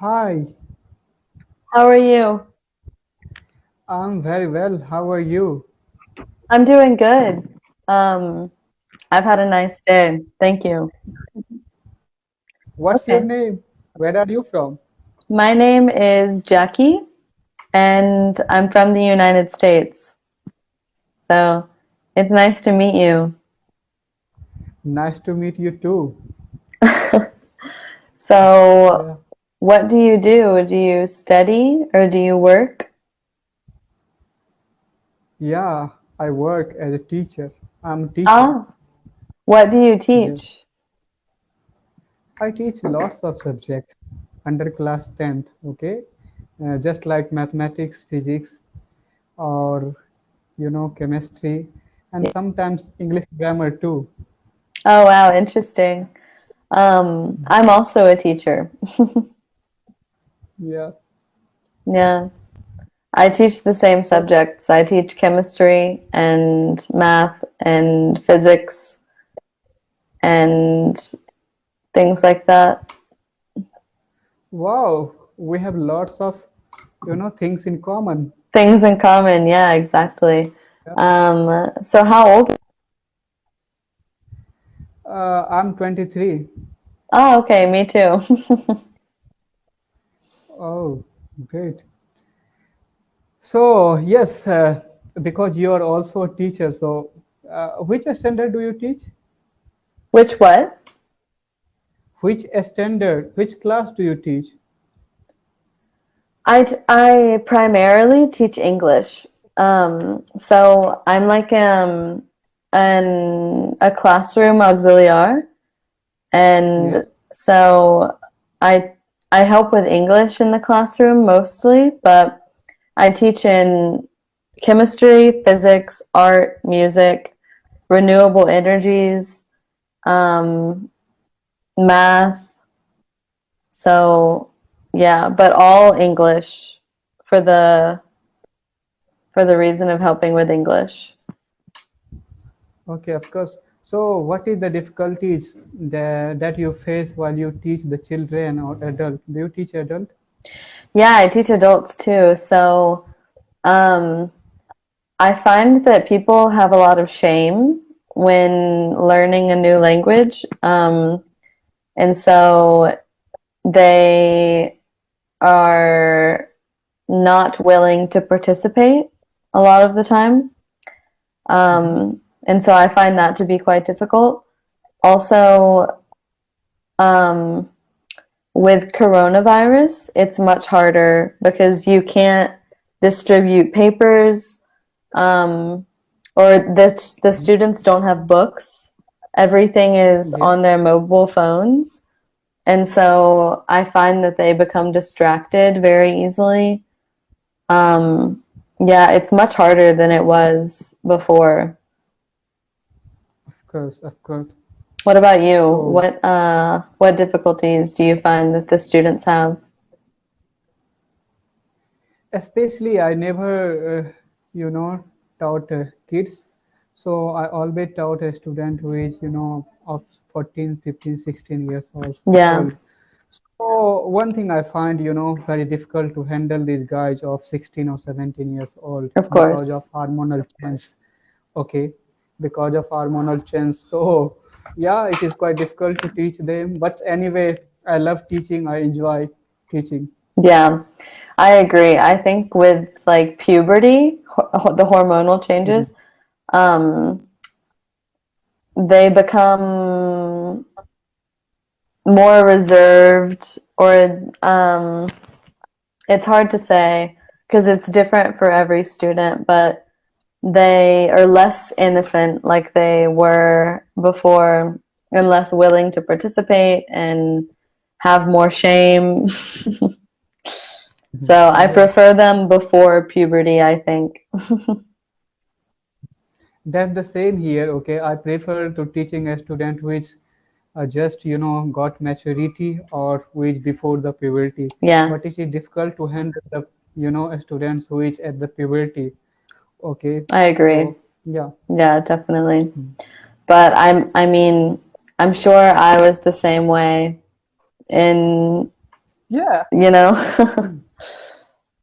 Hi, How are you? I'm very well. How are you? I'm doing good. Um, I've had a nice day. Thank you. What's your Okay. name? Where are you from? My name is Jackie, and I'm from the United States. So it's nice to meet you. Nice to meet you too. So, Yeah, what do you do? Do you study or do you work? yeah, I work as a teacher. I'm a teacher. Ah, what do you Yes. teach? I teach lots of subjects under class 10th, okay? Just like mathematics, physics, or chemistry, and sometimes English grammar too. Oh, wow, interesting. I'm also a teacher. Yeah. Yeah. I teach the same So, subjects. I teach chemistry and math and physics and things like that. wow, we have lots of things in common. Things in common. Yeah, exactly. Yeah. So how old? I'm 23. Oh, okay, me too. Oh, great. So, yes, because you are also a teacher, so which standard do you teach? Which what? Which standard, which class do you teach? I primarily teach English. So I'm like a classroom auxiliar. Yes. And so I I help with English in the classroom mostly, but I teach in chemistry, physics, art, music, renewable energies, um, math. So yeah, but all English for the reason of helping with English. Okay, of course. So, what is the difficulties that you face while you teach the children or adult? Do you teach adult? Yeah, I teach adults too. So um, I find that people have a lot of shame when learning a new language. And so they are not willing to participate a lot of the time. Hmm. And so I find that to be quite difficult. Also, um, with coronavirus, it's much harder because you can't distribute papers, um, or the students don't have books. Everything is Yes, on their mobile phones. And so I find that they become distracted very easily. Um, yeah, it's much harder than it was before. of course, of course. What about you? So, What difficulties do you find that the students have? especially, I never, taught kids. So I always taught a student who is, of 14, 15, 16 years Yeah, old. So one thing I find, very difficult to handle these guys of 16 or 17 years old of because course. of hormonal change. Okay, because of hormonal change. So yeah, it is quite difficult to teach them. But anyway, I love teaching. I enjoy teaching. Yeah, I agree. I think with like puberty, the hormonal Mhm. changes, um, they become more reserved, or it's hard to say because it's different for every student, but they are less innocent like they were before and less willing to participate and have more shame. So I Yeah. prefer them before puberty, I think. That's the same here. Okay, I prefer to teaching a student who is just got maturity or who is before the puberty. Yeah, But it is difficult to handle the students who is at the puberty. Okay, I agree. so yeah. Yeah, definitely. But I mean, I'm sure I was the same way in Yeah, you know.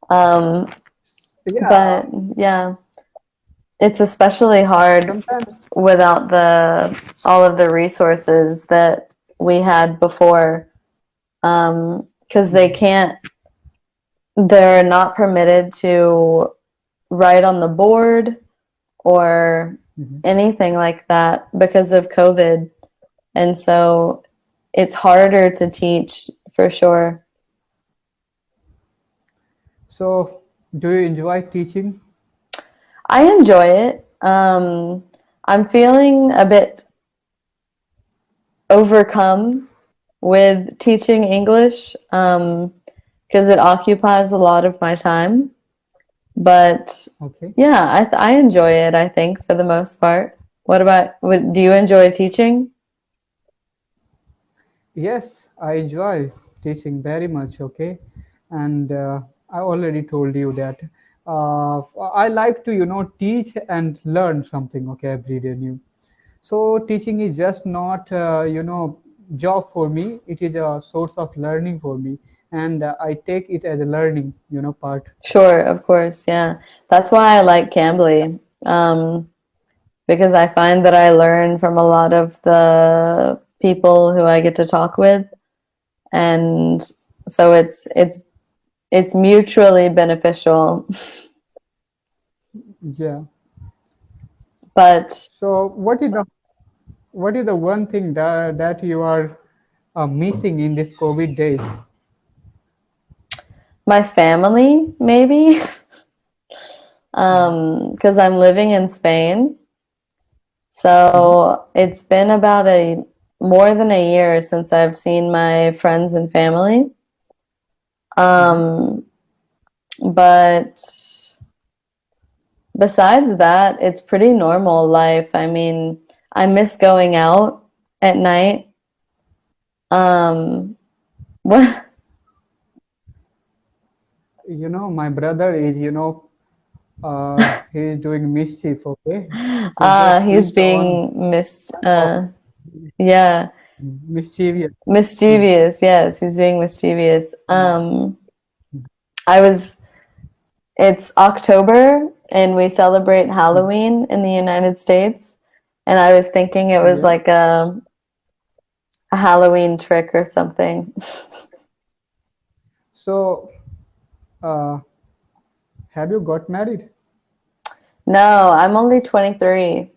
um, yeah. but yeah, it's especially hard Sometimes, without the all of the resources that we had before, because they mhm, can't, they're not permitted to write on the board or mhm. anything like that because of COVID. And so it's harder to teach for sure. So, do you enjoy teaching? I enjoy it. I'm feeling a bit overcome with teaching English because it occupies a lot of my time. But Okay. yeah, I enjoy it, I think, for the most part. Do you enjoy teaching? Yes, I enjoy teaching very much. Okay, and I already told you that I like to, teach and learn something. Okay, every day new. So teaching is just not, job for me. It is a source of learning for me, and I take it as a learning, part. Sure, of course, yeah. That's why I like Cambly, because I find that I learn from a lot of the people who I get to talk with, and so it's mutually beneficial. Yeah. But So what is the one thing that you are missing in this COVID days? my family, maybe, because I'm living in Spain. Mhm. So it's been about a more than a year since I've seen my friends and family. Mhm. Um, but besides that, it's pretty normal life. I mean, I miss going out at night. Um, what? My brother is, he's doing mischief. Okay, he just He's switched on being mis of yeah, mischievous. Hmm. mischievous. Yes, he's being mischievous. Yeah. I was It's October and we celebrate Halloween in the United States. And I was thinking it was Yeah. like a Halloween trick or something. So, uh, have you got married? No, I'm only 23.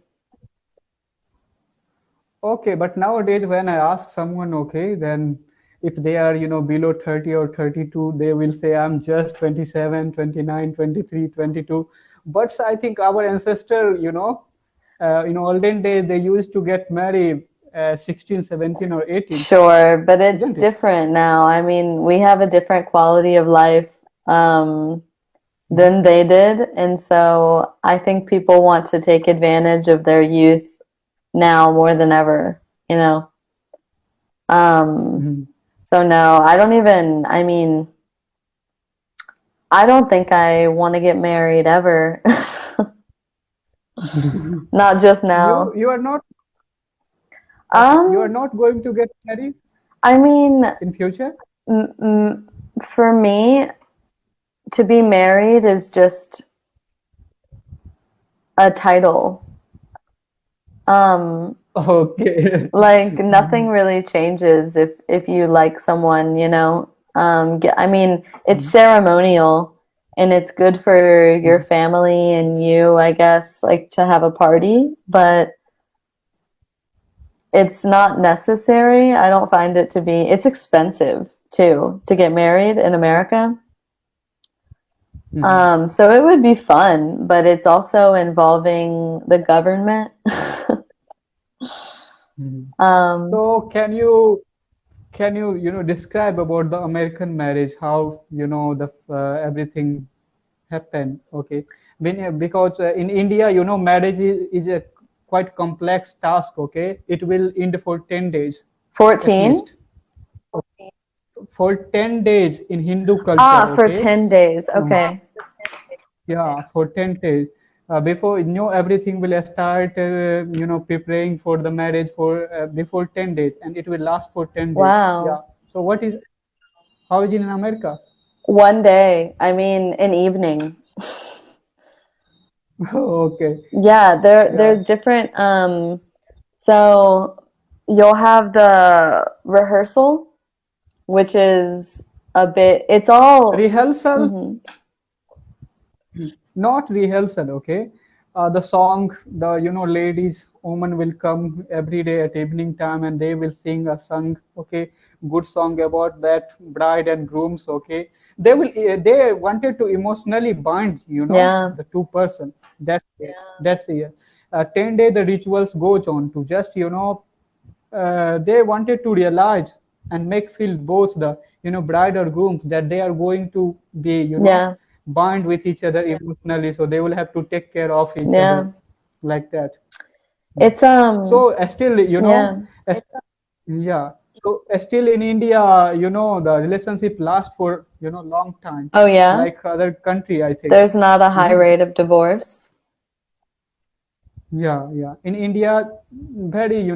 Okay, but nowadays when I ask someone, okay, then if they are, below 30 or 32, they will say I'm just 27, 29, 23, 22. But I think our ancestor, in olden days, they used to get married 16, 17 or 18, Sure, but it's isn't it? different now. I mean, we have a different quality of life um, Mhm. than they did. And so I think people want to take advantage of their youth now more than ever, you know? Um, Mhm. so no, I mean, I don't think I want to get married ever. Not just You now. you are not okay. You are Um, not going to get married I mean, in future. m m for me, to be married is just a title. Um, Okay. like nothing really changes if you like someone, you know. I mean, it's ceremonial and it's good for your family and you, I guess, like to have a party, but it's not necessary. I don't find it to be. It's expensive too to get married in America. Mhm. So it would be fun, but it's also involving the government. Mhm. Um, So can you describe about the American marriage, how the everything happened? Okay, because in India, marriage is a quite complex task. Okay, it will end for 10 days at 14? least. For 10 days in Hindu culture. Ah, for Okay, 10 days. um, Okay. yeah, for 10 days. Before everything will start, preparing for the marriage for before 10 days, and it will last for 10 days. Yeah. Wow. So How is it in America? One day, I mean, an evening. Okay. Yeah, Yeah. there's different so you'll have the rehearsal, which is a bit it's all Rehearsal, mhm. not rehearsal, okay? The song, the ladies, women will come every day at evening time and they will sing a song, okay, good song about that bride and grooms, okay. They wanted to emotionally bind, Yeah. the two person. That's the 10 day the rituals goes on to just they wanted to realize and make feel both the bride or grooms that they are going to be Yeah. bind with each other emotionally, so they will have to take care of each other Yeah. like that. It's So still yeah. yeah, so still in India, the relationship lasts for long time, Oh yeah. like other country, I think. There's not a high Mhm. rate of divorce. Yeah, yeah. In India, very,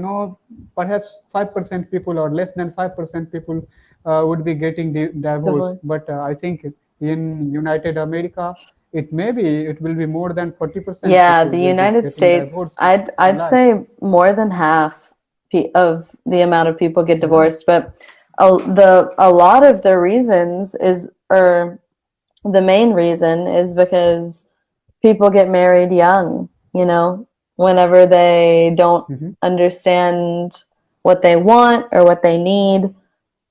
perhaps 5% people or less than 5% people would be getting divorced. Divorce. But I think in United America, it will be more than 40% Yeah, people the will be United getting States, divorced in I'd life. say more than half of the amount of people get Yeah. divorced, but a lot of the reasons is or the main reason is because people get married young, whenever they don't Hmm. understand what they want or what they need,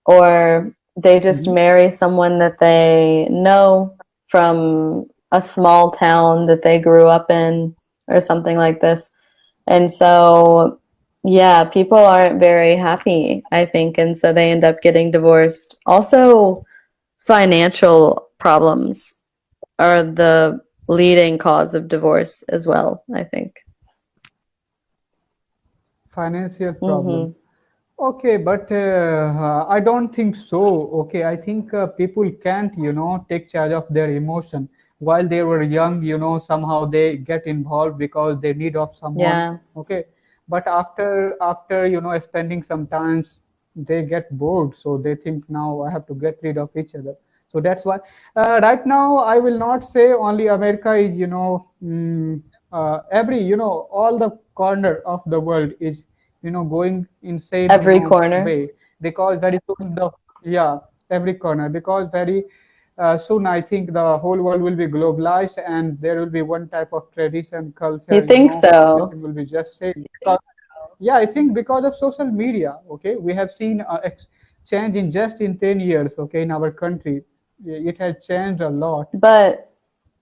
or they just Hmm. marry someone that they know from a small town that they grew up in or something like this. And so, yeah, people aren't very happy, I think, and so they end up getting divorced. Also, financial problems are the leading cause of divorce as well, I think. Financial problem. Hmm. Okay, but I don't think so. Okay, I think people can't, take charge of their emotion. While they were young, somehow they get involved because they need of someone. Yeah. Okay, but after spending some times, they get bored. So they think now I have to get rid of each other. So that's why right now I will not say only America is, every, all the corner of the world is going in same Every corner. way, because very soon the yeah, every corner, because very soon I think the whole world will be globalized and there will be one type of tradition, You culture, think so? everything will be just same. Yeah, I think because of social media, okay, we have seen change in just in 10 years, okay, in our country. It has changed a lot. But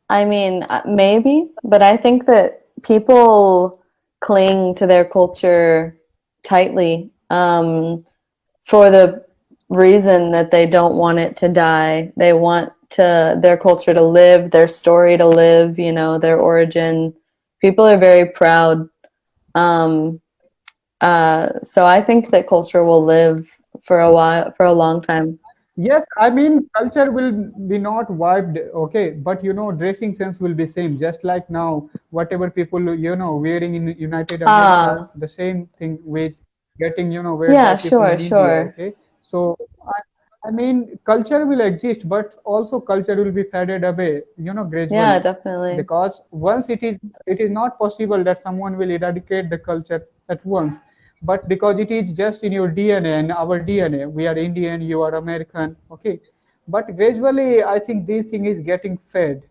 I mean, maybe, but I think that people cling to their culture tightly, for the reason that they don't want it to die. They want their culture to live, their story to live, their origin. People are very proud. Um, so I think that culture will live for a while, for a long time. Yes, I mean culture will be not wiped, okay, but dressing sense will be same. Just like now, whatever people wearing in United America, Ah, the same thing with getting wear by yeah, people sure, in India, sure. okay. So I mean culture will exist, but also culture will be faded away, Yeah, gradually, definitely. because once it is not possible that someone will eradicate the culture at once, but because it is just in your DNA and our DNA, we are Indian, you are American, okay. But gradually, I think this thing is getting fed,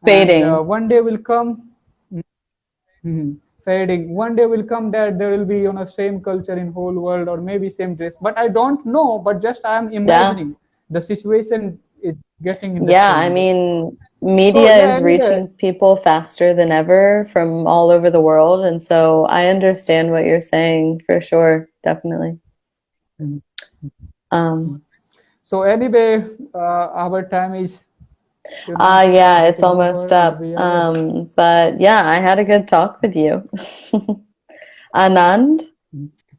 and Fading. one day will come, mhm, fading. One day will come that there will be same culture in whole world or maybe same dress, but I don't know. But just I am Yeah. imagining the situation is getting in the Yeah, I same way. mean, So media yeah, is anyway. reaching people faster than ever from all over the world, and so I understand what you're saying for sure, definitely. Mhm. Um, So anyway, our time is yeah, it's getting almost over, and up. we are. But yeah, I had a good talk with you. Anand?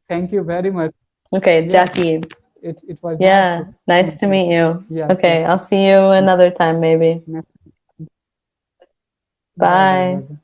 Thank you very much. Okay, Yeah, Jackie. it was nice Yeah, talking nice to to you. meet you. Yeah, yeah. Okay, I'll see you another time maybe. Bye Bye. bye.